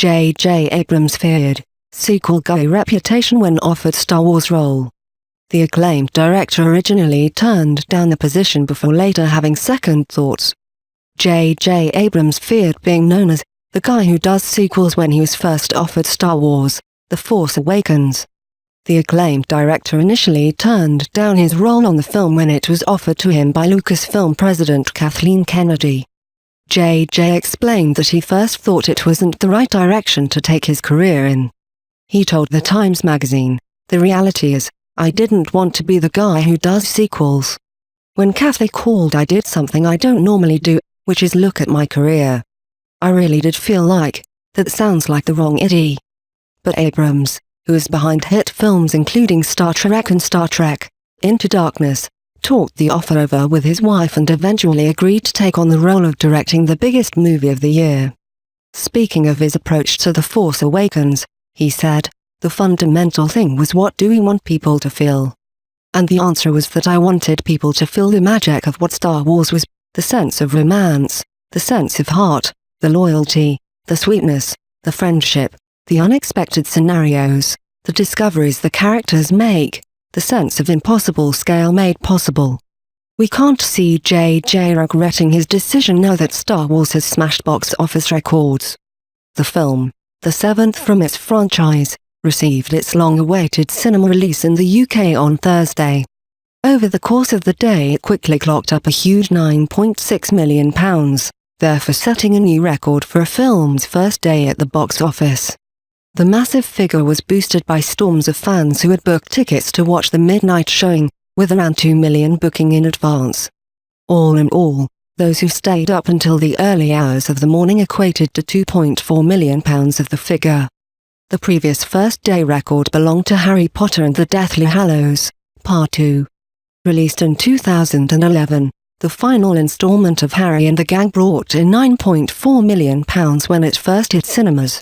J.J. Abrams feared sequel guy reputation when offered Star Wars role. The acclaimed director originally turned down the position before later having second thoughts. J.J. Abrams feared being known as the guy who does sequels when he was first offered Star Wars: The Force Awakens. The acclaimed director initially turned down his role on the film when it was offered to him by Lucasfilm president Kathleen Kennedy. J.J. explained that he first thought it wasn't the right direction to take his career in. He told the Times magazine, "The reality is, I didn't want to be the guy who does sequels. When Kathy called, I did something I don't normally do, which is look at my career. I really did feel like, that sounds like the wrong idea." But Abrams, who is behind hit films including Star Trek and Star Trek: Into Darkness, talked the offer over with his wife and eventually agreed to take on the role of directing the biggest movie of the year. Speaking of his approach to The Force Awakens, he said, "The fundamental thing was, what do we want people to feel? And the answer was that I wanted people to feel the magic of what Star Wars was, the sense of romance, the sense of heart, the loyalty, the sweetness, the friendship, the unexpected scenarios, the discoveries the characters make, the sense of impossible scale made possible." We can't see J.J. regretting his decision now that Star Wars has smashed box office records. The film, the seventh from its franchise, received its long-awaited cinema release in the UK on Thursday. Over the course of the day it quickly clocked up a huge £9.6 million, therefore setting a new record for a film's first day at the box office. The massive figure was boosted by storms of fans who had booked tickets to watch the midnight showing, with around 2 million booking in advance. All in all, those who stayed up until the early hours of the morning equated to £2.4 million of the figure. The previous first-day record belonged to Harry Potter and the Deathly Hallows, Part 2. Released in 2011, the final installment of Harry and the Gang brought in £9.4 million when it first hit cinemas.